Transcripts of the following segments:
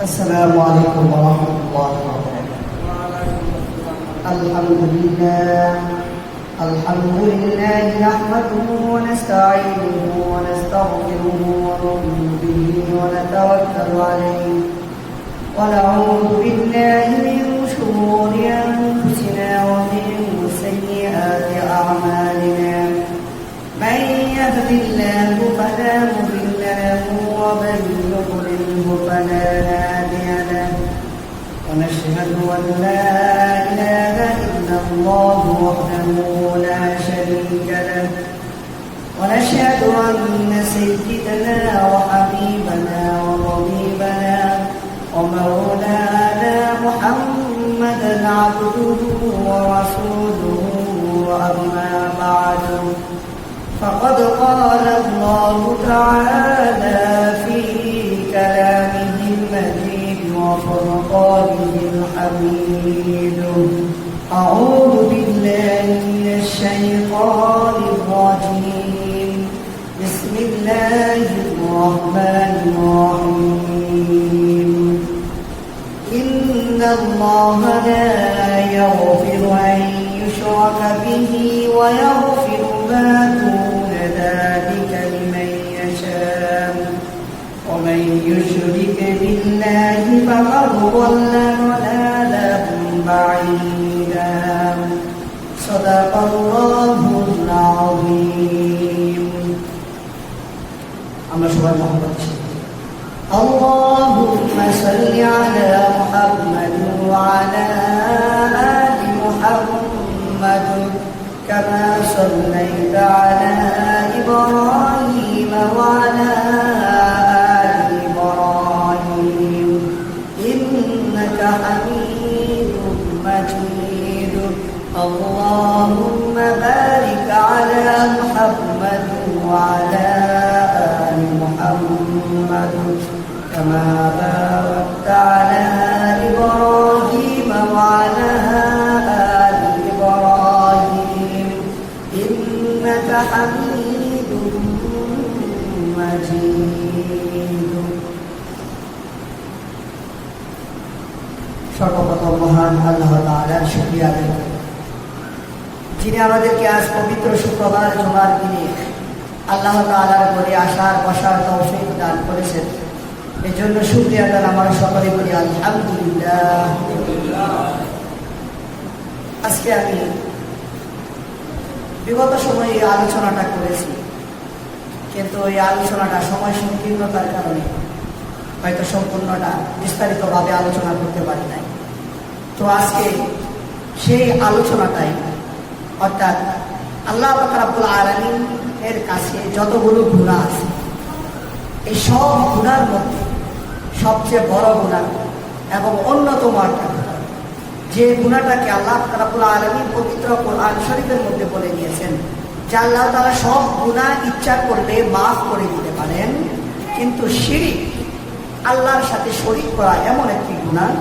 السلام عليكم ورحمة الله وبركاته. الحمد لله نحمده ونستعينه ونستغفره ونؤمن به ونتوكل عليه ونعوذ بالله من شرور أنفسنا ومن سيئات أعمالنا. من يهد الله فلا مضل له ومن يضلله فلا هادي له. ونشهد أن لا إله إلا الله وحده لا شريك له. ونشهد أن سيدنا وحبيبنا وطبيبنا ومولانا محمدا عبده ورسوله. وأما بعد فقد قال الله تعالى في كلامه المجيد وفرقانه الحميد: أعوذ بالله من الشيطان الرجيم. بسم الله الرحمن الرحيم. إن الله لا يغفر أن يشرك به ويغفر ما دون ذلك لمن يشاء ومن يشرك بالله فقد ضل ضلالا بعيدا. صدق الله العظيم. আমরা সবাই মোহাম্মদ اللهم صل على محمد وعلى آل محمد كما صليت على إبراهيم وعلى آل إبراهيم إنك حميد مجيد. اللهم بارك على محمد وعلى آل محمد كما باركت على إبراهيم وعلى آل إبراهيم إنك حميد مجيد. সর্বপ্রথম মহান আল্লাহ তাআলার শুকরিয়া আদায় করি, যিনি আমাদেরকে আজ পবিত্র শুক্রবার জুমার দিনে আল্লাহ তাআলার ঘরে আসার বসার তৌফিক দান করেছেন। এই জন্য শুকরিয়া আদায় আমরা সকলে করি আলহামদুলিল্লাহ। আজকে আমি বিগত সময়ে এই আলোচনাটা করেছি, কিন্তু এই আলোচনাটা সময় সংকীর্ণতার কারণে হয়তো সম্পূর্ণটা বিস্তারিতভাবে আলোচনা করতে পারি নাই। তো আজকে সেই আলোচনাটাই, অর্থাৎ আল্লাহ পাক রব্বুল আলামিন এর কাছে যতগুলো গুনাহ আছে, এই সব গুনার মধ্যে সবচেয়ে বড় গুনাহ এবং অন্যতম একটা গুনাহ, যে গুনাহটাকে আল্লাহ পাক রব্বুল আলামিন পবিত্র কোরআন শরীফের মধ্যে বলে দিয়েছেন যে আল্লাহ তাআলা সব গুনাহ ইচ্ছা করলে মাফ করে দিতে পারেন, কিন্তু শিরক, আল্লাহর সাথে শরীক করা এমন একটি গুনাহ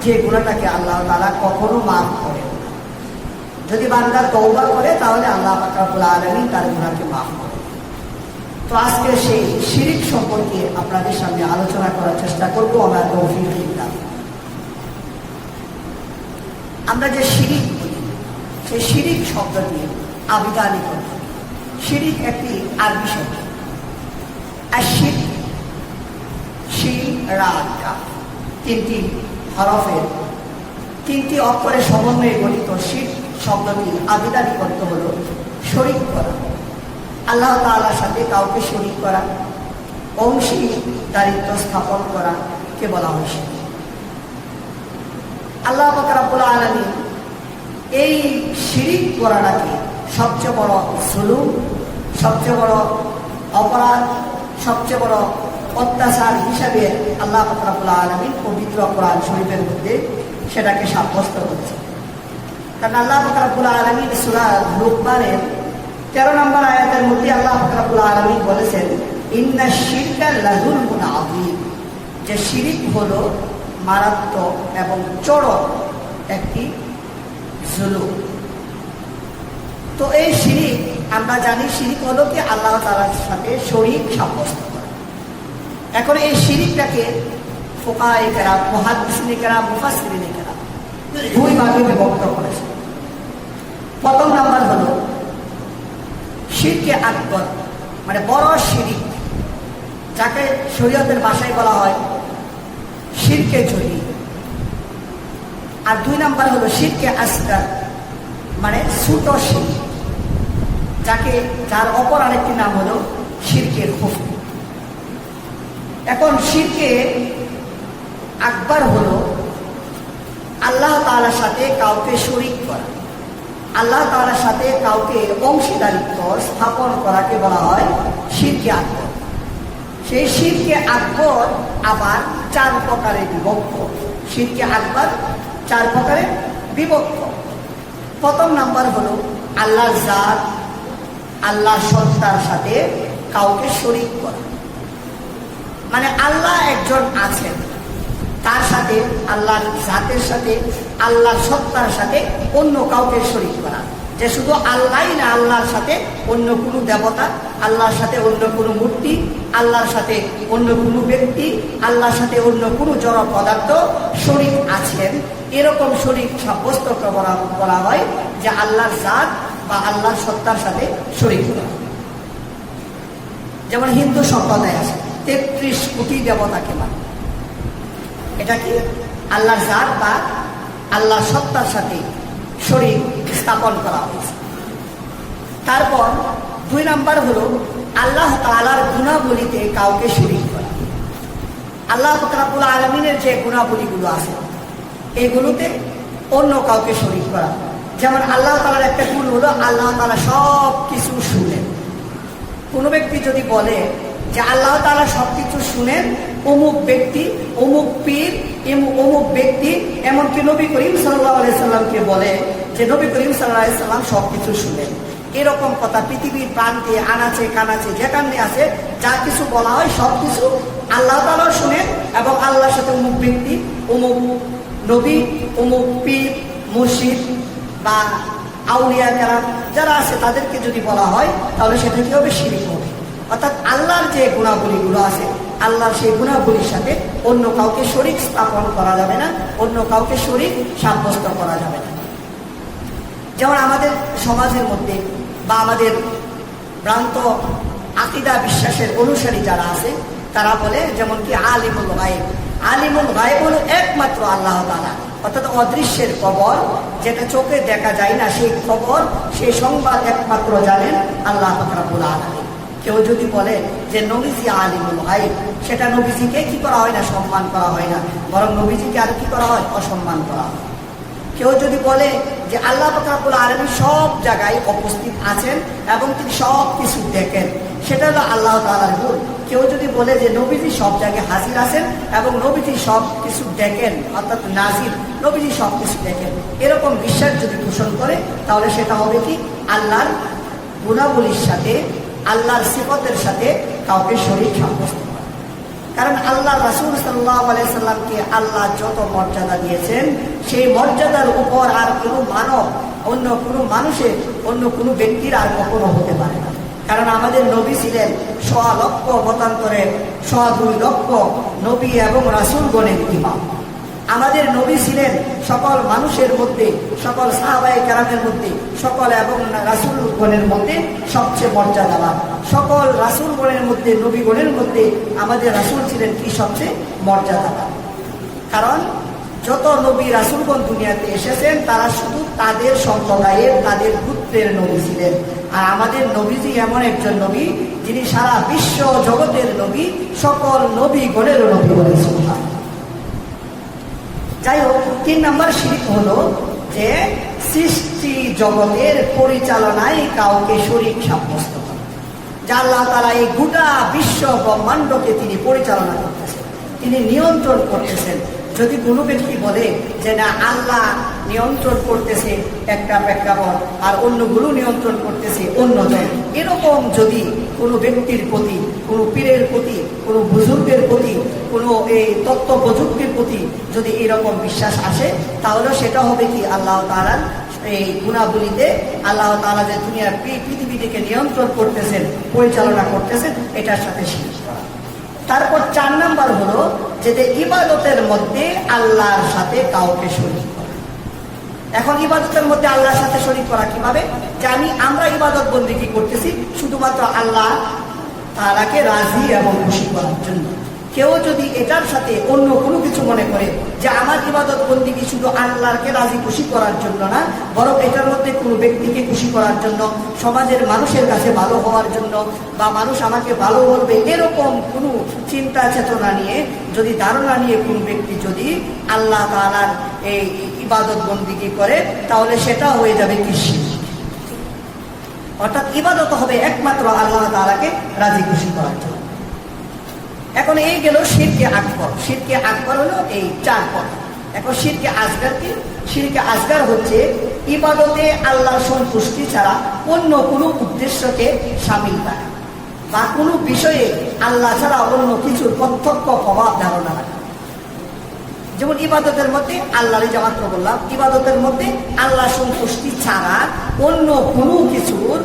যে গুনাহটাকে আল্লাহ তাআলা কখনো মাফ করেন না। যদি বান্দা তওবা করে তাহলে আল্লাহ পাক রব্বুল আলামিন তার গুনাহকে মাফ করেন। তো আজকে সেই শিরক সম্পর্কে আপনাদের সামনে আলোচনা করার চেষ্টা করব। আমরা তৌফিক দিলাম। আমরা যে শিরক বলি, সেই শিরক শব্দটি আবিধানিক অর্থ। শিরক একটি আরবি শব্দ। আর শিরক, শিন রা কাফ, তিনটি হরফের তিনটি অক্ষরের সমন্বয়ে গঠিত শিরক শব্দটি আবিধানিক অর্থ হল শরীক করা, আল্লাহ তাআলার সাথে কাউকে শরীক করা, অংশীদারিত্ব স্থাপন করা কে বলা হয় শিরক। আল্লাহ পাক রব্বুল আলামিন এই শিরক করাটাকে সবচেয়ে বড় জুলুম, সবচেয়ে বড় অপরাধ, সবচেয়ে বড় অত্যাচার হিসাবে আল্লাহ পাক রব্বুল আলামিন পবিত্র কোরআন শরীফের মধ্যে সেটাকে সাব্যস্ত করেছে। কারণ আল্লাহ পাক রব্বুল আলামিন সূরা লুকমানের 13 নম্বর আয়াতের মধ্যে আল্লাহ পাক রব্বুল আলামিন বলেছেন, ইন্নাশ শিরকা লাযুলমুন আযীম, যে শিরক হলো মারাত্মক এবং চরম একটি জুলুম। তো এই শিরক আমরা জানি শিরিক হলো কি আল্লাহ তাআলার সাথে শরীক সাব্যস্ত করা। এখন এই শিরিকটাকে ফুকাহায়ে কেরাম, মুহাদ্দিসিনে কেরাম, মুফাসসিরিনে কেরাম দুই ভাগে বিভক্ত করেছে। প্রথম নাম্বার হলো শিরকে আকবর, মানে বড় শিরিক, যাকে শরীয়তের ভাষায় বলা হয় শিরকে জলি। আর দুই নাম্বার হলো শিরকে আসগার, মানে ছোট শিরক, যার অপর আরেকটি নাম হলো শিরকে খুফি। এখন শিরকে আকবর হলো আল্লাহ তাআলার সাথে কাউকে শরীক করা, আল্লাহ তাআলার সাথে কাউকে অংশীদারিত্ব স্থাপন করাকে বলা হয় শিরকে আকবর। সেই শিরকে আকবর আবার 4 প্রকারে বিভক্ত। শিরকে আকবর 4 প্রকারে বিভক্ত। প্রথম নাম্বার হলো আল্লাহর জাত, আল্লাহর সত্তার সাথে কাউকে শরীক করা, মানে আল্লাহ একজন আছেন, তার সাথে আল্লাহর জাতের সাথে আল্লাহর সত্তার সাথে অন্য কাউকে শরীক করা। যে শুধু আল্লাহই না, আল্লাহর সাথে অন্য কোনো দেবতা, আল্লাহর সাথে অন্য কোনো মূর্তি, আল্লাহর সাথে অন্য কোনো ব্যক্তি, আল্লাহর সাথে অন্য কোনো জড় পদার্থ শরীক আছেন, এরকম শরীক সাব্যস্ত করা হয় যে আল্লাহর জাত বা আল্লাহর সত্তার সাথে শরীক করা। যেমন হিন্দু সম্প্রদায় আছে 33 কোটি দেবতাকে মানে, এটা কি আল্লাহর জাত বা আল্লাহর সত্তার সাথে শরীক স্থাপন করা হয়েছে। তারপর 2 নাম্বার হলো আল্লাহ তাআলার গুণাবলীতে কাউকে শরীক করা। আল্লাহ রাব্বুল আলামিনের যে গুণাবলীগুলো আছে এগুলোতে অন্য কাউকে শরীক করা। যেমন আল্লাহ তাআলার একটা গুণ হলো আল্লাহ তাআলা সব কিছু শুনেন। কোনো ব্যক্তি যদি বলে যে আল্লাহ তাআলা সবকিছু শুনেন, অমুক ব্যক্তি, অমুক পীর, অমুক ব্যক্তি, এমনকি নবী করিম সাল্লাল্লাহু আলাইহি সাল্লামকে বলে যে নবী করিম সাল্লাল্লাহু আলাইহি সাল্লাম সবকিছু শুনেন, এরকম কথা পৃথিবীর প্রান্তে আনাচে কানাচে যেখানে আছে যা কিছু বলা হয় সবকিছু আল্লাহ তাআলা শুনেন, এবং আল্লাহর সাথে অমুক ব্যক্তি, অমুক নবী, অমুক পীর, মুর্শিদ বা আউলিয়া কেরাম যারা আছে তাদেরকে যদি বলা হয় তাহলে সেটা কি হবে? শিরক হবে। অর্থাৎ আল্লাহর যে গুণাবলীগুলো আছে আল্লাহর সেই গুণাবলীর সাথে অন্য কাউকে শরীক স্থাপন করা যাবে না, অন্য কাউকে শরীক সাব্যস্ত করা যাবে না। যেমন আমাদের সমাজের মধ্যে বা আমাদের ভ্রান্ত আকীদা বিশ্বাসের অনুসারী যারা আছে তারা বলে যেমন কি আলিমুল গায়ব। আলিমুল গায়ব হলো একমাত্র আল্লাহ তাআলা, অর্থাৎ অদৃশ্যের খবর, যেটা চোখে দেখা যায় না, সেই খবর, সেই সংবাদ একমাত্র জানেন আল্লাহ রাব্বুল আলামিন। কেউ যদি বলে যে নবীজি আলিমুল গায়ব, সেটা নবীজিকে কি করা হয় না? সম্মান করা হয় না, বরং নবীজিকে আর কি করা হয়? অসম্মান করা হয়। কেউ যদি বলে যে আল্লাহ রাব্বুল আলামিন সব জায়গায় উপস্থিত আছেন এবং তিনি সব কিছু দেখেন, সেটা হলো আল্লাহ তাআলার গুণ। কেউ যদি বলে যে নবীজি সব জায়গায় হাজির আছেন এবং নবীজি সব কিছু দেখেন, অর্থাৎ নাজির, নবীজি সব কিছু দেখেন, এরকম বিশ্বাস যদি পোষণ করে তাহলে সেটা হবে কি? আল্লাহর গুণাবলীর সাথে, আল্লাহর সিফতের সাথে কাউকে শরীক সাব্যস্ত করা। কারণ আল্লাহ রাসূল সাল্লাল্লাহু আলাইহি সাল্লামকে আল্লাহ যত মর্যাদা দিয়েছেন, সেই মর্যাদার উপর আর কোনো মানব, অন্য কোনো মানুষের, অন্য কোনো ব্যক্তির আর কখনো হতে পারে না। কারণ আমাদের নবী ছিলেন 1.5 লক্ষ মতান্তরে 2.5 লক্ষ নবী এবং রাসূলগণের ইমাম। আমাদের নবী ছিলেন সকল মানুষের মধ্যে, সকল সাহাবায়ে কেরামের মধ্যে, সকল এবং রাসূলগণের মধ্যে সবচেয়ে মর্যাদাবান। সকল রাসূলগণের মধ্যে, নবীগণের মধ্যে আমাদের রাসূল ছিলেন কি? সবচেয়ে মর্যাদাবান। কারণ যত নবী রাসূলগণ দুনিয়াতে এসেছেন তারা শুধু তাদের সম্প্রদায়ের, তাদের গোত্রের নবী ছিলেন। আর আমাদের নবীজি এমন একজন নবী যিনি সারা বিশ্ব জগতের নবী, সকল নবীগণের নবী বলেছেন। যাই হোক, 3 নম্বর শিরক হলো যে সৃষ্টি জগতের পরিচালনায় কাউকে শরীক সাব্যস্ত করা। যা আল্লাহ তাআলা এই গোটা বিশ্ব ব্রহ্মাণ্ডকে তিনি পরিচালনা করতেছেন, তিনি নিয়ন্ত্রণ করতেছেন। যদি কোনো ব্যক্তি বলে যে না, আল্লাহ নিয়ন্ত্রণ করতেছে একটা প্রেক্ষাপট আর অন্যগুলো নিয়ন্ত্রণ করতেছে অন্যজন, এরকম যদি কোনো ব্যক্তির প্রতি, কোনো পীরের প্রতি, কোনো বুজুর্গের প্রতি, কোনো এই তত্ত্ব প্রযুক্তির প্রতি যদি এরকম বিশ্বাস আসে, তাহলে সেটা হবে কি? আল্লাহ তাআলার এই গুণাবলীতে আল্লাহ তাআলা যে দুনিয়ার পৃথিবীটিকে নিয়ন্ত্রণ করতেছেন, পরিচালনা করতেছেন, এটার সাথে শিরক করা। তারপর 4 নাম্বার হলো যে ইবাদতের মধ্যে আল্লাহর সাথে কাউকে শরীক করা। এখন ইবাদতের মধ্যে আল্লাহর সাথে শরীক করা কিভাবে? যে আমরা ইবাদত বন্দেগী করতেছি শুধুমাত্র আল্লাহ তাআলাকে রাজি এবং খুশি করার জন্য। কেউ যদি এটার সাথে অন্য কোনো কিছু মনে করে যে আমার ইবাদত বন্দেগী শুধু আল্লাহকে রাজি খুশি করার জন্য না, বরং এটার মধ্যে কোনো ব্যক্তিকে খুশি করার জন্য, সমাজের মানুষের কাছে ভালো হওয়ার জন্য, বা মানুষ আমাকে ভালো বলবে, এরকম কোনো চিন্তা চেতনা নিয়ে যদি ধারণা নিয়ে কোনো ব্যক্তি যদি আল্লাহ তাআলার এই ইবাদত বন্দেগী করে, তাহলে সেটা হয়ে যাবে কি শিরক। অর্থাৎ ইবাদত হবে একমাত্র আল্লাহ তাআলাকে রাজি খুশি করার জন্য। এখন এই গেল শিরকে আকবর। শিরকে আকবর হলো এই 4 পদ। এখন শিরকে আসগার কি? শিরকে আসগার হচ্ছে ইবাদতে আল্লাহর সন্তুষ্টি ছাড়া অন্য কোনো উদ্দেশ্যকে শামিল করা, বা কোনো বিষয়ে আল্লাহ ছাড়া অন্য কিছুর প্রত্যক্ষ প্রভাব ধারণা রাখা। যেমন ইবাদতের মধ্যে আল্লাহরই যা মাত্র বললাম, ইবাদতের মধ্যে আল্লাহ সন্তুষ্টি ছাড়া অন্য কোনো কিছুর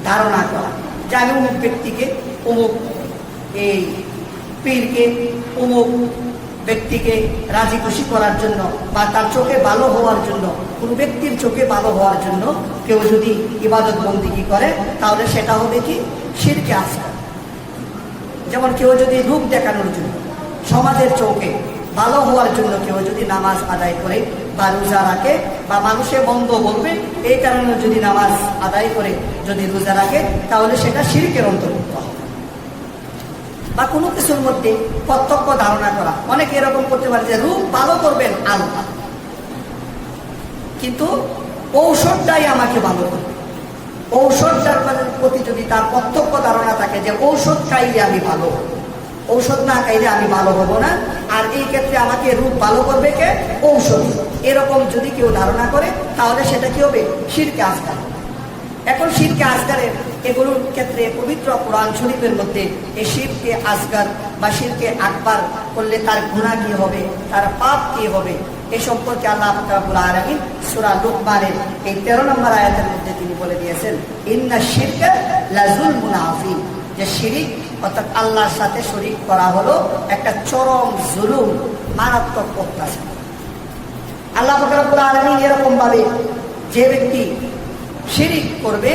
ধারণা করা, যে আমি অমুক ব্যক্তিকে, অমুক এই পীরকে, অমুক ব্যক্তিকে রাজি খুশি করার জন্য, বা তার চোখে ভালো হওয়ার জন্য, কোনো ব্যক্তির চোখে ভালো হওয়ার জন্য কেউ যদি ইবাদত বন্দেগী করে, তাহলে সেটা হবে কি? শিরকে আসগার। যেমন কেউ যদি রূপ দেখানোর জন্য, সমাজের চোখে ভালো হওয়ার জন্য কেউ যদি নামাজ আদায় করে বা রোজা রাখে, বা মানুষে বন্ধ বলবে এই কারণে যদি নামাজ আদায় করে, যদি রোজা রাখে, তাহলে সেটা শিরকের অন্তর্ভুক্ত হবে। বা কোনো কিছুর মধ্যে প্রত্যক্ষ ধারণা করা, অনেকে এরকম করতে পারে যে রূপ ভালো করবেন আল্লাহ, কিন্তু ঔষধটাই আমাকে ভালো করবে। ঔষধটার প্রতি যদি তার প্রত্যক্ষ ধারণা থাকে যে ঔষধ খাইলে আমি ভালো হব, ঔষধ না খাইলে আমি ভালো হব না, আর এই ক্ষেত্রে আমাকে রূপ ভালো করবে কে? ঔষধ। এরকম যদি কেউ ধারণা করে, তাহলে সেটা কি হবে? শিরকে আসগার। এখন শিরকে আসগারের এগুলোর ক্ষেত্রে পবিত্র কোরআন শরীফের মধ্যে এই শিরকে আসগার বা শিরকে আকবার করলে তার গুনাহ কি হবে, তার পাপ কি হবে, এ সম্পর্কে আল্লাহ রাব্বুল আলামিন সূরা লুকমানের এই 13 নম্বর আয়াতের মধ্যে তিনি বলে দিয়েছেন, ইন্না শিরকা লাযুলমুন আযীম, যে শিরিক অর্থাৎ আল্লাহর সাথে শরীক করা হলো একটা চরম জুলুম, মারাত্মক অত্যাচার। আল্লাহ রাব্বুল আলামিন এরকম ভাবে যে ব্যক্তি শিরিক করবে,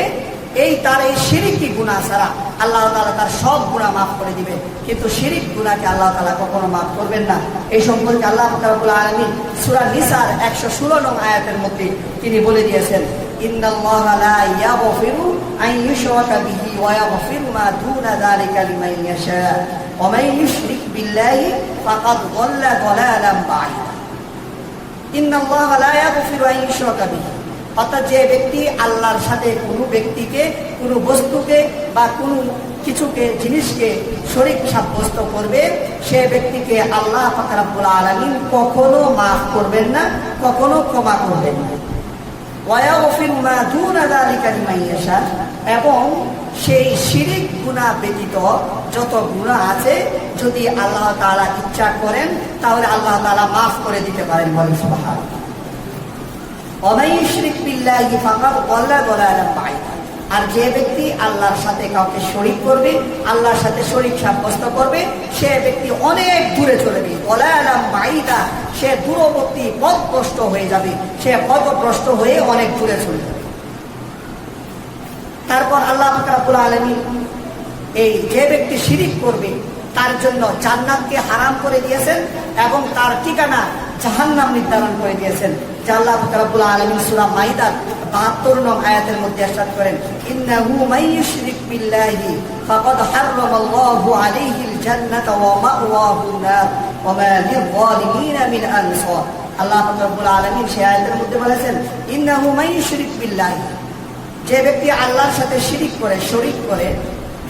তার এই শিরিকি গুনাহ ছাড়া আল্লাহ তাআলা তার সব গুনাহ মাফ করে দিবেন, কিন্তু শিরিক গুনাহকে আল্লাহ তাআলা কখনো মাফ করবেন না। এই সম্পর্কে আল্লাহ রাব্বুল আলামিন সূরা নিসার 116 নং আয়াতের মধ্যে তিনি বলে দিয়েছেন, ইন্নাল্লাহা লা ইয়াগফিরু আন ইউশরাকা বিহি ওয়া ইয়াগফিরু মা দুনা যালিকা লিমান ইয়াশা ওয়া মান ইউশরিক বিল্লাহি ফাকাদ যাল্লা যালালান বাঈদা। ইন্নাল্লাহা লা ইয়াগফিরু আন ইউশরাকা বিহি, অর্থাৎ যে ব্যক্তি আল্লাহর সাথে কোনো ব্যক্তিকে, কোনো বস্তুকে বা কোনো কিছুকে, জিনিসকে শরীক সাব্যস্ত করবে, সে ব্যক্তিকে আল্লাহ পাক রব্বুল আলামিন কখনো মাফ করবেন না, কখনো ক্ষমা করবেন না। ওয়া ইয়াগফিরু মা দুনা যালিকা লিমান ইয়াশা, এবং সেই শিরিক গুনাহ ব্যতীত যত গুনাহ আছে যদি আল্লাহ তাআলা ইচ্ছা করেন, তাহলে আল্লাহ তাআলা মাফ করে দিতে পারেন। বলেন সুবহানাল্লাহ। আর যে ব্যক্তি আল্লাহর সাথে কাউকে শরীক করবে, আল্লাহর সাথে শরীক সাব্যস্ত করবে, সে ব্যক্তি অনেক দূরে চলে যাবে। দলালাম বাঈদা, সে দূরবর্তী, পথভ্রষ্ট হয়ে যাবে, সে পথভ্রষ্ট হয়ে অনেক দূরে চলে যাবে। তারপর আল্লাহ পাক রব্বুল আলামিন এই যে ব্যক্তি শিরিক করবে তার জন্য জান্নাতকে হারাম করে দিয়েছেন এবং তার ঠিকানা জাহান্নাম নির্ধারণ করে দিয়েছেন। যা আল্লাহ রাব্বুল আলামিন সূরা মাইদার 72 নং আয়াতের মধ্যে ইরশাদ করেন, ইন্নাহু মাইয়ুশরিক বিল্লাহি ফাকাদ হারামাল্লাহু আলাইহিল জান্নাতা ওয়া মাওয়াহুন নার ওয়া মা লিয-যালিমিনা মিন আনসার। আল্লাহ রাব্বুল আলামিন সেই আয়াতের মধ্যে বলেছেন, ইন্নাহু মাইয়ুশরিক বিল্লাহি, যে ব্যক্তি আল্লাহর সাথে শিরিক করে, শরীক করে,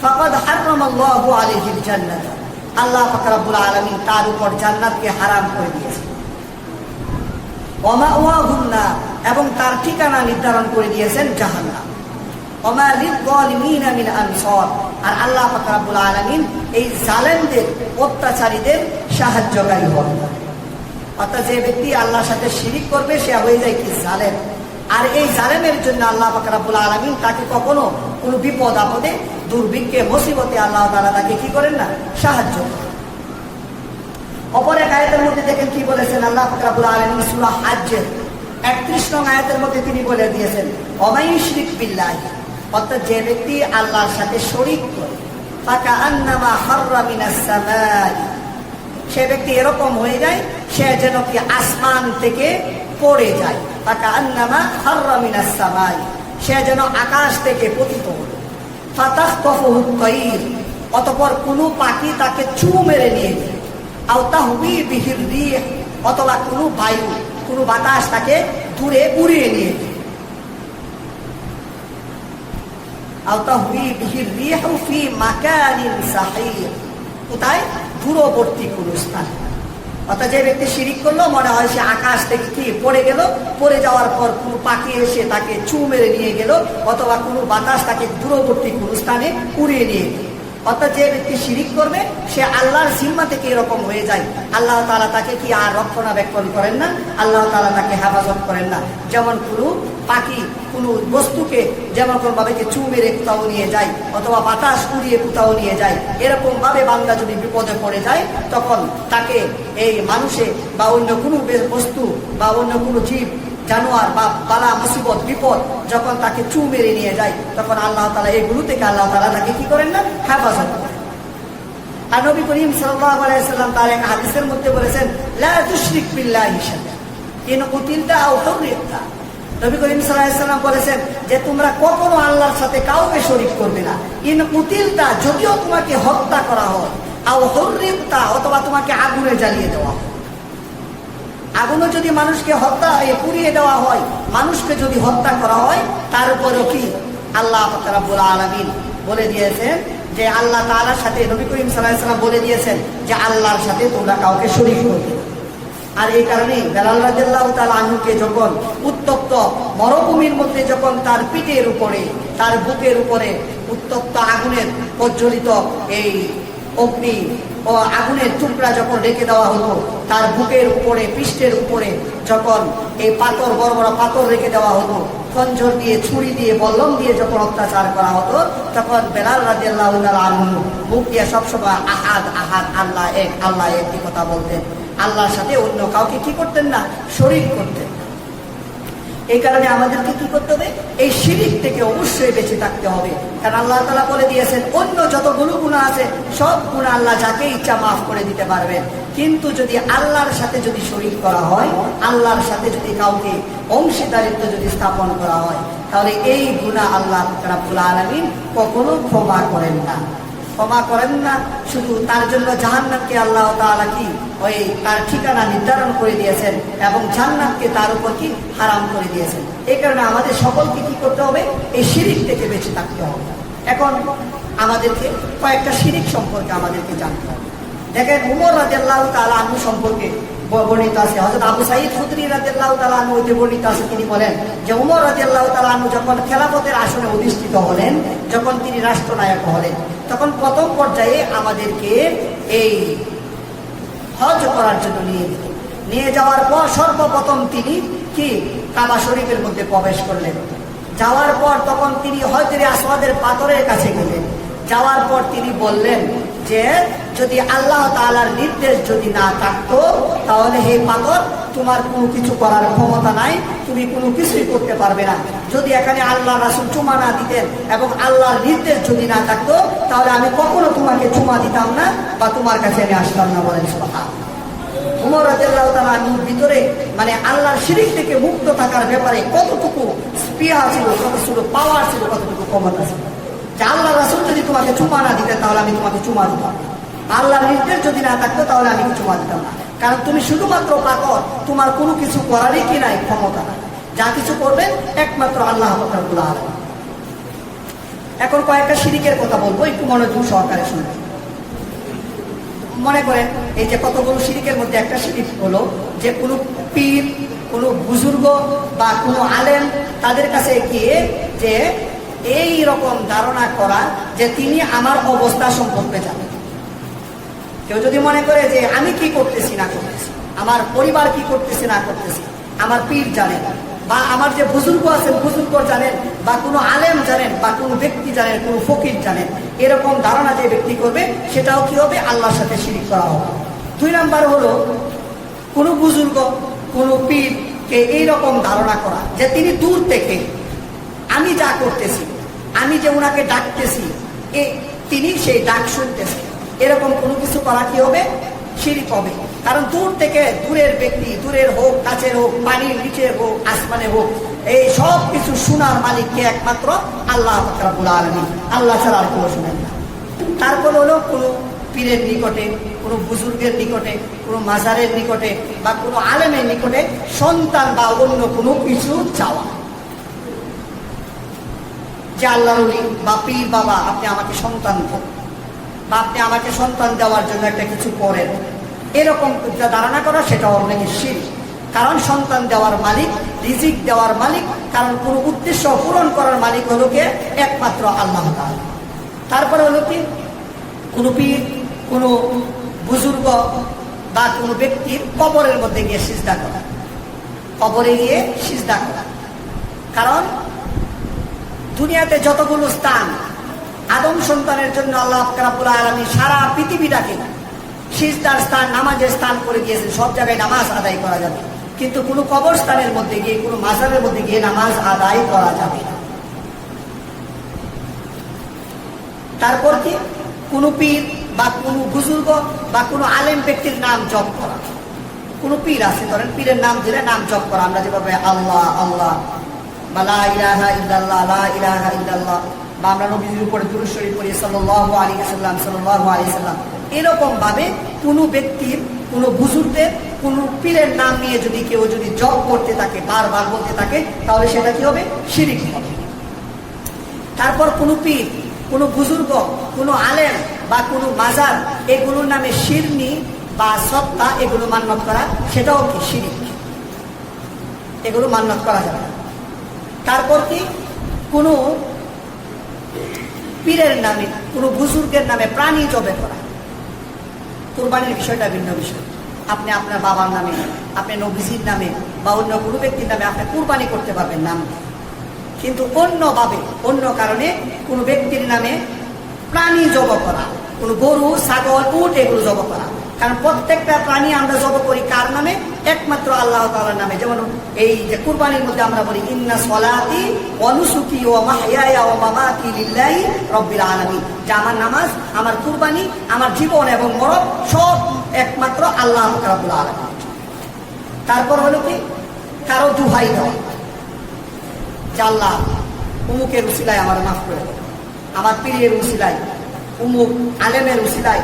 ফাকাদ হারামাল্লাহু আলাইহিল জান্নাতা, আল্লাহ পাক রব্বুল আলামিন তার উপর জান্নাতকে হারাম করে দিয়েছেন। ওয়া মাওয়াহুন নার, এবং তার ঠিকানা নির্ধারণ করে দিয়েছেন জাহান্নাম। ওয়া মা লিয-যালিমিনা মিন আনসার, আর আল্লাহ পাক রব্বুল আলামিন এই জালেমদের, অত্যাচারীদের সাহায্যকারী হন। অর্থাৎ যে ব্যক্তি আল্লাহর সাথে শিরিক করবে সে হয়ে যায় কি? জালেম। আর এই জালেমের জন্য আল্লাহ পাক রব্বুল আলামিন তাকে কখনো কোনো বিপদ আপদে, দুর্ভিক্ষে, মুসিবতে আল্লাহ তাআলা তাকে কি করেন না? সাহায্য করেন। অপর এক আয়াতের মধ্যে দেখেন কি বলেছেন আল্লাহ রাব্বুল আলামিন সূরা হাজ্জের 31 নং আয়াতের মধ্যে তিনি বলে দিয়েছেন অমাইশরিক বিল্লাহি, অর্থাৎ যে ব্যক্তি আল্লাহর সাথে শরীক করে ফাকাআন্নামা হাররা মিনাস সামাই, সে ব্যক্তি এরকম হয়ে যায় সে যেন কি আসমান থেকে পড়ে যায়। ফাকাআন্নামা হাররা মিনাস সামাই, সে যেন আকাশ থেকে পতিত হল। ফাতাখতাফুহু আত-তায়র, অতঃপর কোনো পাখি তাকে চু মেরে নিয়ে যায়। আও তাহবি বিহির রিহ, অথবা কোনো বায়ু কোনো বাতাস তাকে দূরে উড়িয়ে নিয়ে যায়। আও তাহবি বিহির রিহ ফি মাকানিন সাহির, কোথায়? দূরবর্তী কোনো স্থান। অর্থাৎ যে ব্যক্তি শিরিক করলো মনে হয় সে আকাশ থেকে কি পড়ে গেল, পড়ে যাওয়ার পর কোনো পাখি এসে তাকে চু মেরে নিয়ে গেল, অথবা কোনো বাতাস তাকে দূরবর্তী কোনো স্থানে উড়িয়ে নিয়ে গেল। অর্থাৎ যে ব্যক্তি শিরিক করবে সে আল্লাহর জিম্মা থেকে এরকম হয়ে যায়। আল্লাহ তাআলা তাকে কি আর রক্ষণাবেক্ষণ করেন না, আল্লাহ তাআলা তাকে হেফাজত করেন না। যেমন কোনো পাখি কোনো বস্তুকে যেমন ভাবে চু মেরে কোথাও নিয়ে যায়, অথবা বাতাস উড়িয়ে কোথাও নিয়ে যায়, এরকম ভাবে বান্দা যদি বিপদে পড়ে যায় তখন তাকে এই মানুষে বা অন্য কোনো বস্তু বা অন্য কোনো জীব জানোয়ার বা বালা মুসিবত বিপদ যখন তাকে চু মেরে নিয়ে যায় তখন আল্লাহ তাআলা এগুলো থেকে আল্লাহ তাআলা তাকে কি করেন না, হেফাজত করেন। আর নবী করিম সাল্লাল্লাহু আলাইহি ওয়াসাল্লাম তার এক হাদিসের মধ্যে বলেছেন লা তুশরিক বিল্লাহি শাইআ ইন কুতিলতা আও হুররিতা। নবী করিম সাল্লাল্লাহু আলাইহি ওয়াসাল্লাম বলেছেন যে তোমরা কখনো আল্লাহর সাথে কাউকে শরীক করবে না। ইন কুতিলতা, যদিও তোমাকে হত্যা করা হয়, আও হুররিতা, অথবা তোমাকে আগুনে জ্বালিয়ে দেওয়া হয়। আগুনে যদি মানুষকে হত্যা পুড়িয়ে দেওয়া হয়, মানুষকে যদি হত্যা করা হয়, তার উপরেও কি আল্লাহ রাব্বুল আলামিন বলে দিয়েছেন যে আল্লাহ তাআলার সাথে, নবী করিম সাল্লাল্লাহু আলাইহি ওয়াসাল্লাম বলে দিয়েছেন যে আল্লাহর সাথে তোমরা কাউকে শরীক করবে। আর এই কারণে বেলাল রাদিয়াল্লাহু তাআলা আনহুকে যখন উত্তপ্ত মরুভূমির মধ্যে যখন তার পিঠের উপরে তার বুকের উপরে উত্তপ্ত আগুনের প্রজ্বলিত এই অগ্নি ও আগুনের টুকরা যখন রেখে দেওয়া হতো, তার বুকের উপরে পৃষ্ঠের উপরে যখন এই পাথর বড় বড় পাথর রেখে দেওয়া হতো, খঞ্জর দিয়ে ছুরি দিয়ে বল্লম দিয়ে যখন অত্যাচার করা হতো, তখন বেলাল রাদিয়াল্লাহু তাআলা আনহু মুখ দিয়ে সবসময় আহাদ আহাদ, আল্লাহ এক আল্লাহ এক এই কথা বলতেন। আল্লাহর সাথে অন্য কাউকে কি করতেন না, শরীক করতেন। এই কারণে আমাদেরকে কি করতে হবে, এই শিরিক থেকে অবশ্যই বেঁচে থাকতে হবে। কারণ আল্লাহ তাআলা বলে দিয়েছেন অন্য যতগুলো গুনাহ আছে সব গুনাহ আল্লাহ যাকে ইচ্ছা মাফ করে দিতে পারবেন, কিন্তু যদি আল্লাহর সাথে যদি শরীক করা হয়, আল্লাহর সাথে যদি কাউকে অংশীদারিত্ব যদি স্থাপন করা হয়, তাহলে এই গুনাহ আল্লাহ রাব্বুল আলামিন কখনো ক্ষমা করেন না। ক্ষমা করেন না, শুধু তার জন্য জাহান্নামকে আল্লাহ তাআলা কি ওই তার ঠিকানা নির্ধারণ করে দিয়েছেন এবং জান্নাতকে তার উপর কি হারাম করে দিয়েছেন। এই কারণে আমাদের সকলকে কি করতে হবে, এই শিরিক থেকে বেঁচে থাকতে হবে। এখন আমাদেরকে কয়েকটা শিরিক সম্পর্কে আমাদেরকে জানতে হবে। দেখেন উমর রাদিয়াল্লাহু তাআলা আনহু সম্পর্কে বর্ণিত আছে, হযরত আবু সাঈদ খুদরী রাদিয়াল্লাহু তাআলা আনহু হতে বর্ণিত আছে, তিনি বলেন যে উমর রাদিয়াল্লাহু তাআলা আনহু যখন খেলাফতের আসনে অধিষ্ঠিত হলেন, যখন তিনি রাষ্ট্রনায়ক হলেন, তখন প্রথম পর্যায়ে আমাদেরকে এই হজ করার জন্য নিয়ে যাওয়ার পর সর্বপ্রথম তিনি কি কাবা শরীফের মধ্যে প্রবেশ করলেন। যাওয়ার পর তখন তিনি হজরে আসওয়াদের পাথরের কাছে গেলেন। যাওয়ার পর তিনি বললেন যে যদি আল্লাহ তাআলার নির্দেশ যদি না থাকতো তাহলে হে পাথর তোমার কোনো কিছু করার ক্ষমতা নাই, তুমি কোনো কিছুই করতে পারবে না। যদি এখানে আল্লাহ রাসূল চুমা না দিতেন এবং আল্লাহর নির্দেশ যদি না থাকতো তাহলে আমি কখনো তোমাকে চুমা দিতাম না বা তোমার কাছে আমি আসতাম না। বলেন সুবহানাল্লাহ। উমর রাদিয়াল্লাহু তাআলা আনহুর ভিতরে মানে আল্লাহর শিরিক থেকে মুক্ত থাকার ব্যাপারে কতটুকু স্পৃহা ছিল, কতটুকু পাওয়ার ছিল, কতটুকু ক্ষমতা ছিল যে আল্লাহ রাসূল যদি তোমাকে চুমা না দিতেন তাহলে আমি তোমাকে চুমা দিতাম না, আল্লাহর নির্দেশ যদি না থাকতো তাহলে আমি চুমা দিতাম না। কারণ তুমি শুধুমাত্র পাথর, তোমার কোনো কিছু করারই কি নাই, ক্ষমতা নাই। যা কিছু করবেন একমাত্র আল্লাহ রাব্বুল আলামিন। এখন কয়েকটা শিরিকের কথা বলবো, একটু মনোযোগ সহকারে শুনবেন। মনে করেন এই যে কতগুলো শিরিকের মধ্যে একটা শিরিক হলো যে কোনো পীর, কোনো বুজুর্গ বা কোনো আলেম তাদের কাছে গিয়ে যে এই রকম ধারণা করা যে তিনি আমার অবস্থা সম্পর্কে জানেন। কেউ যদি মনে করে যে আমি কি করতেছি না করতেছি, আমার পরিবার কি করতেছে না করতেছি, আমার পীর জানেন বা আমার যে বুজুর্গ আছেন বুজুর্গ জানেন বা কোনো আলেম জানেন বা কোনো ব্যক্তি জানেন, কোনো ফকির জানেন, এরকম ধারণা যে ব্যক্তি করবে সেটাও কি হবে, আল্লাহর সাথে শিরিক করা হবে। 2 নাম্বার হলো কোনো বুজুর্গ, কোনো পীরকে এইরকম ধারণা করা যে তিনি দূর থেকে আমি যা করতেছি, আমি যে ওনাকে ডাকতেছি, তিনি সেই ডাক শুনতেছে, এরকম কোনো কিছু করা কি হবে? শিরক হবে। কারণ দূর থেকে, দূরের ব্যক্তি, দূরের হোক, কাছের হোক, পানির নিচে হোক, আসমানে হোক, এই সব কিছু শোনার মালিককে একমাত্র আল্লাহ রাব্বুল আলামিন, আল্লাহ ছাড়া আর কেউ শোনেন না। তারপর হলো কোনো পীরের নিকটে, কোনো বুজুর্গের নিকটে, কোনো মাজারের নিকটে বা কোনো আলেমের নিকটে সন্তান বা অন্য কোনো কিছু চাওয়া, যে আল্লাহর ওলি বা পীর বাবা আপনি আমাকে সন্তান দেন, বা আপনি আমাকে সন্তান দেওয়ার জন্য একটা কিছু করেন, এরকম ধারণা করা, সেটা অনেক শিরক। কারণ সন্তান দেওয়ার মালিক, রিজিক দেওয়ার মালিক, কারণ কোনো উদ্দেশ্য পূরণ করার মালিক হলো কে? একমাত্র আল্লাহ তাআলা। তারপরে হলো কি কোনো পীর, কোনো বুজুর্গ বা কোনো ব্যক্তির কবরের মধ্যে গিয়ে সিজদা করা, কবরে গিয়ে সিজদা করা। কারণ দুনিয়াতে যতগুলো স্থান আদম সন্তানের জন্য আল্লাহ রাব্বুল আলামিন সারা পৃথিবীটাকে সিজদার স্থান, নামাজের স্থান করে দিয়েছেন, সব জায়গায় নামাজ আদায় করা যাবে, কিন্তু কোনো কবরস্থানের মধ্যে গিয়ে, কোনো মাজারের মধ্যে গিয়ে নামাজ আদায় করা যাবে না। তারপর কি কোনো পীর বা কোনো বুজুর্গ বা কোনো আলেম ব্যক্তির নাম জপ করা। কোনো পীর আছে, ধরেন পীরের নাম দিলে নাম জপ করা, আমরা যেভাবে আল্লাহ আল্লাহ বা লা ইলাহা ইল্লাল্লাহ, লা ইলাহা ইল্লাল্লাহ, বা আমরা নবীর উপরে দুরূদ শরীফ পড়ি সাল্লাল্লাহু আলাইহি ওয়াসাল্লাম, সাল্লাল্লাহু আলাইহি ওয়াসাল্লাম, এরকম ভাবে কোনো ব্যক্তির, কোনো বুজুর্গের, কোনো পীরের নাম নিয়ে যদি কেউ যদি জপ করতে থাকে, বারবার বলতে থাকে, তাহলে সেটা কি হবে? শিরক হবে। তারপর কোনো পীর, কোনো বুজুর্গ, কোনো আলেম বা কোনো মাজার, এগুলোর নামে শিরনি বা সত্তা, এগুলো মান্যত করা, সেটাও কি শিরক, এগুলো মান্যত করা যাবে না। তারপর কি কোনো পীরের নামে, কোনো বুজুর্গের নামে প্রাণী জবে করা। কুরবানির বিষয়টা ভিন্ন বিষয়। আপনি আপনার বাবার নামে, আপনি নবীজির নামে বা অন্য কোনো ব্যক্তির নামে আপনি কুরবানি করতে পারবেন নাম, কিন্তু অন্যভাবে, অন্য কারণে কোনো ব্যক্তির নামে প্রাণী জব করা, কোনো গরু, ছাগল, উট, এগুলো জব করা। কারণ প্রত্যেকটা প্রাণী আমরা জব করি কার নামে? একমাত্র আল্লাহ তাআলার নামে। যেমন এই যে কুরবানির মধ্যে আমরা বলি ইন্না সলাতি ওয়া নুসুকি ওয়া মাহইয়ায়া ওয়া মামাতি লিল্লাহি রাব্বিল আলামিন, যে আমার নামাজ, আমার কুরবানি, আমার জীবন এবং মরণ সব একমাত্র আল্লাহ রাব্বুল আলামিন। তারপর হলো কি কারো দুহাই দেওয়া, যে আল্লাহ উমুকের উসিলায় আমার মাফ করে দাও, আমার পীরের উসিলায়, উমুক আলেমের উসিলায়,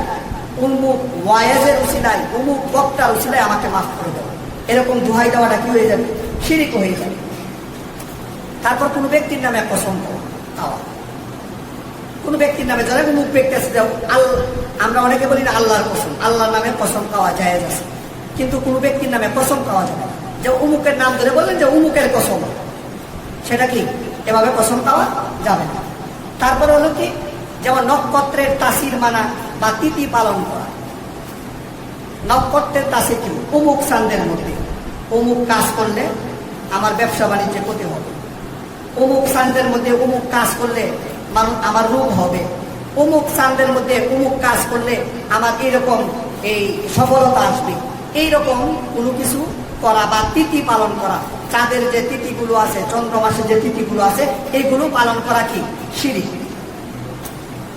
উমুক ওয়াইজের উসিলায়, উমুক বক্তার উসিলায় আমাকে মাফ করে দাও, এরকম দুহাই দেওয়াটা কি হয়ে যাবে? শিরক হয়ে যাবে। তারপর কোনো ব্যক্তির নামে কসম খাওয়া, কোনো ব্যক্তির নামে, যারা উমুক ব্যক্তি আছে, আমরা অনেকে বলি না আল্লাহর কসম, আল্লাহর নামে কসম খাওয়া জায়েজ আছে, কিন্তু কোনো ব্যক্তির নামে কসম খাওয়া যাবে না। যে উমুকের নাম ধরে বললেন যে উমুকের কসম, সেটা কি এভাবে কসম খাওয়া যাবে না। তারপরে হলো কি যেমন নক্ষত্রের তাসির মানা বা তিথি পালন করা। নক্ষত্রের তাসির কি? অমুক চাঁদের মধ্যে অমুক কাজ করলে আমার ব্যবসা বাণিজ্যে ক্ষতি হবে, অমুক চাঁদের মধ্যে অমুক কাজ করলে আমার রোগ হবে, অমুক চাঁদের মধ্যে অমুক কাজ করলে আমার এইরকম এই সফলতা আসবে, এইরকম কোনো কিছু করা বা তিথি পালন করা। চাঁদের যে তিথিগুলো আছে, চন্দ্র মাসের যে তিথিগুলো আছে, এইগুলো পালন করা কি? শিরক।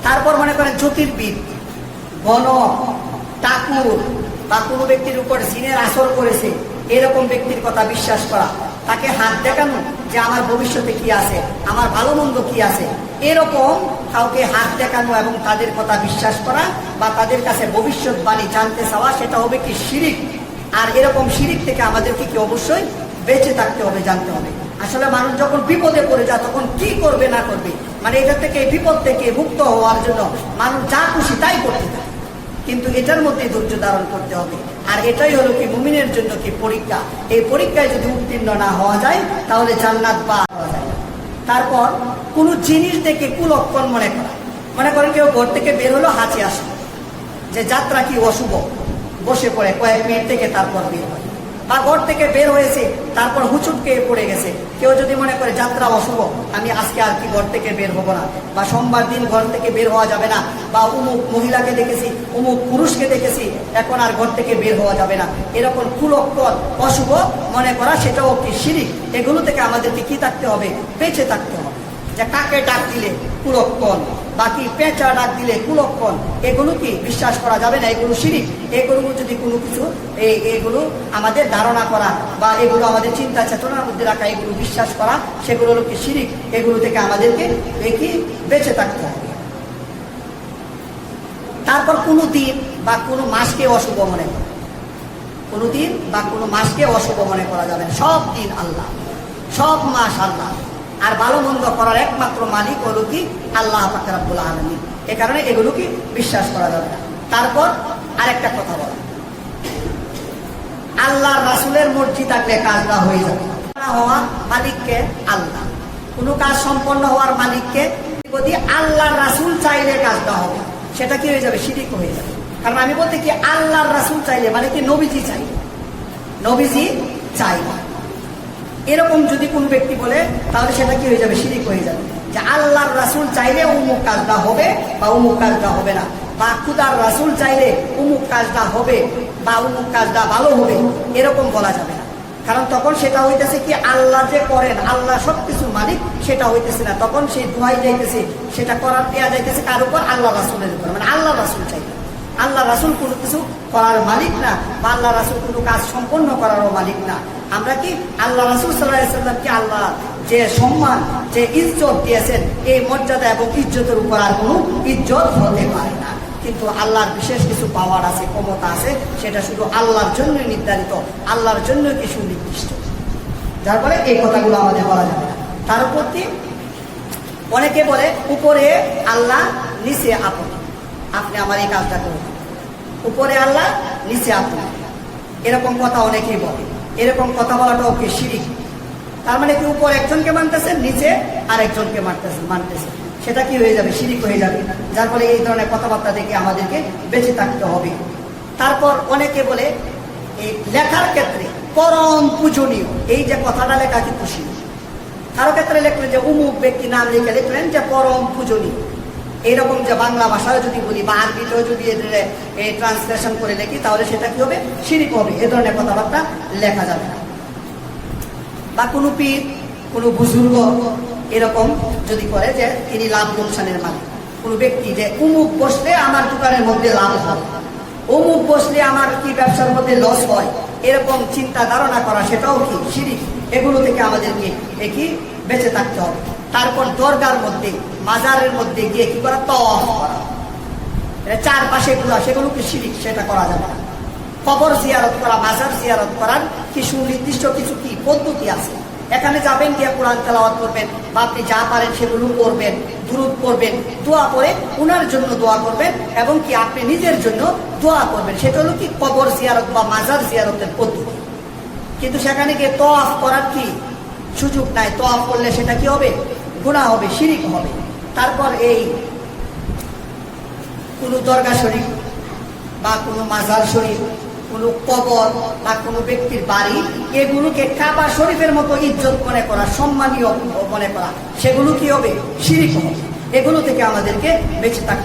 তারপর মনে করেন জ্যোতির্বিদ, গণক, ঠাকুর বা কোনো ব্যক্তির উপর জিনের আসর করেছে, এরকম ব্যক্তির কথা বিশ্বাস করা, তাকে হাত দেখানো যে আমার ভবিষ্যতে কি আছে, আমার ভালো মন্দ কি আছে, এরকম কাউকে হাত দেখানো এবং তাদের কথা বিশ্বাস করা বা তাদের কাছে ভবিষ্যৎবাণী জানতে চাওয়া, সেটা হবে কি? শিরক। আর এরকম শিরক থেকে আমাদেরকে কি অবশ্যই বেঁচে থাকতে হবে, জানতে হবে। আসলে মানুষ যখন বিপদে পড়ে যায় তখন কি করবে না করবে, মানে এটা থেকে, বিপদ থেকে মুক্ত হওয়ার জন্য মানুষ যা খুশি তাই করতে থাকে, কিন্তু এটার মধ্যে ধৈর্য ধারণ করতে হবে। আর এটাই হলো কি মুমিনের জন্য কি পরীক্ষা। এই পরীক্ষায় যদি উত্তীর্ণ না হওয়া যায় তাহলে জান্নাত পাওয়া যায় না। তারপর কোনো জিনিস দেখে কুলক্ষণ মনে করা, মনে করেন কেউ ঘর থেকে বের হলো হাঁচি আসে, যে যাত্রা কি অশুভ, বসে পড়ে কয়েক মিনিট থেকে তারপর বের হয়, বা ঘর থেকে বের হয়েছে তারপর হুচুট খেয়ে পড়ে গেছে, কেউ যদি মনে করে যাত্রা অশুভ, আমি আজকে আর কি ঘর থেকে বের হবো না, বা সোমবার দিন ঘর থেকে বের হওয়া যাবে না, বা অমুক মহিলাকে দেখেছি অমুক পুরুষকে দেখেছি এখন আর ঘর থেকে বের হওয়া যাবে না, এরকম কুলক্ষণ অশুভ মনে করা সেটাও কি শিরক। এগুলো থেকে আমাদেরকে কি থাকতে হবে? বেঁচে থাকতে হবে। যে কাকে ডাক দিলে কুলক্ষণ, বাকি পেঁচা ডাক দিলে কুলক্ষণ, এগুলো কি বিশ্বাস করা যাবে না, এগুলো শিরক। এগুলো যদি কোনো কিছু এগুলো আমাদের ধারণা করা বা এগুলো আমাদের চিন্তা চেতনার মধ্যে রাখা, এগুলো বিশ্বাস করা, সেগুলো হলো কি শিরক। এগুলো থেকে আমাদেরকে কি বেঁচে থাকতে হবে। তারপর কোনো দিন বা কোনো মাসকে অশুভ মনে করা, কোনো দিন বা কোনো মাসকে অশুভ মনে করা যাবে না। সব দিন আল্লাহ, সব মাস আল্লাহ, আর ভালো মন্দ করার একমাত্র মালিক হলো কি আল্লাহ পাক রব্বুল আলামিন। এ কারণে এগুলো কি বিশ্বাস করা যাবে না। তারপর আরেকটা কথা বলা, আল্লাহ রাসূলের মর্জি থাকলে কাজটা হয়ে যাবে। হওয়া মালিককে আল্লাহ, কোনো কাজ সম্পন্ন হওয়ার মালিককে, যদি আল্লাহ রাসূল চাইলে কাজটা হবে, সেটা কি হয়ে যাবে? শিরক হয়ে যাবে। কারণ আমি বলতে কি আল্লাহর রাসূল চাইলে মানে কি নবীজি চাইলে, নবীজি চাই না, এরকম যদি কোন ব্যক্তি বলে তাহলে সেটা কি হয়ে যাবে? শিরক হয়ে যাবে। যে আল্লাহর রাসূল চাইলে অমুক কাজটা হবে বা অমুক কাজটা হবে না, বা খুদার রাসূল চাইলে অমুক কাজটা হবে বা অমুক কাজটা ভালো হবে, এরকম বলা যাবে না। কারণ তখন সেটা হইতেছে কি আল্লাহ যে করেন, আল্লাহ সবকিছুর মালিক, সেটা হইতেছে না। তখন সেই দোয়াই যাইতেছে, সেটা করার দেওয়া যাইতেছে কার উপর? আল্লাহ রাসূলের উপর। মানে আল্লাহ রাসূল চাইলে, আল্লাহ রাসূল কোনো কিছু করার মালিক না, বা আল্লাহ রাসূল কোনো কাজ সম্পন্ন করারও মালিক না। আমরা কি আল্লাহ রাসূল সাল্লাল্লাহু আলাইহি ওয়াসাল্লামকে আল্লাহ যে সম্মান, যে ইজ্জত দিয়েছেন, এই মর্যাদা এবং ইজ্জতের উপর আর কোনো ইজ্জত হতে পারে না। কিন্তু আল্লাহর বিশেষ কিছু পাওয়ার আছে, ক্ষমতা আছে, সেটা শুধু আল্লাহর জন্য নির্ধারিত, আল্লাহর জন্য কিছু নির্দিষ্ট, যার ফলে এই কথাগুলো আমাদের বলা যাবে না। তার উপর অনেকে বলে উপরে আল্লাহ নিচে আপনি, আপনি আমার এই কাজটা করুন, উপরে আল্লাহ নিচে আপনি, এরকম কথা অনেকেই বলে। এরকম কথা বলাটাও কি শিরক। তার মানে কি উপর একজনকে মানতেছেন, নিচে আর একজনকে মানতেছেন, সেটা কি হয়ে যাবে? শিরক হয়ে যাবে। যার ফলে এই ধরনের কথাবার্তা থেকে আমাদেরকে বেঁচে থাকতে হবে। তারপর অনেকে বলে এই লেখার ক্ষেত্রে পরম পূজনীয়, এই যে কথাটা লেখা কিন্তু শিরক। কারো ক্ষেত্রে লিখলেন যে অমুক ব্যক্তি নাম লিখে লিখলেন যে পরম পূজনীয়, এইরকম যে বাংলা ভাষায় যদি বলি বা আরবিতেও যদি ট্রান্সলেশন করে লিখি তাহলে সেটা কি হবে? শিরক হবে। এ ধরনের কথাবার্তা লেখা যাবে না। বা কোনো পীর, কোনো বুজুর্গ এরকম যদি করে যে তিনি লাভ লোকসানের মালিক, কোনো ব্যক্তি যে অমুক বসলে আমার দোকানের মধ্যে লাভ হয়, অমুক বসলে আমার কি ব্যবসার মধ্যে লস হয়, এরকম চিন্তা ধারণা করা, সেটাও কি শিরক। এগুলো থেকে আমাদেরকে কি বেঁচে থাকতে হবে। তারপর দরগার মধ্যে, মাজারের মধ্যে গিয়ে কি করা? তওয়াফ করা, চারপাশে ঘোরা, সেগুলো কি শিরক, সেটা করা যাবে না। কবর জিয়ারত করা, মাজার জিয়ারত করার কিছু নির্দিষ্ট কিছু কি পদ্ধতি আছে। এখানে যাবেন, গিয়ে কোরআন তেলাওয়াত করবেন, বা আপনি যা পারেন সেগুলো করবেন, দুরূদ পড়বেন, দোয়া করে উনার জন্য দোয়া করবেন, এবং কি আপনি নিজের জন্য দোয়া করবেন। সেটা হলো কি কবর জিয়ারত বা মাজার জিয়ারতের পদ্ধতি। কিন্তু সেখানে গিয়ে তওয়াফ করার কি সুযোগ নাই। তওয়াফ করলে সেটা কি হবে? গুনাহ হবে, শিরক হবে। তারপর এই কোনো দরগা শরীফ বা কোনো মাজার শরীফ, কোনো কবর বা কোনো ব্যক্তির বাড়ি, এগুলোকে কাবা শরীফের মতো ইজ্জত মনে করা, সম্মানীয় মনে করা, সেগুলো কি হবে? শিরক হবে। এগুলো থেকে আমাদেরকে বেঁচে থাকতে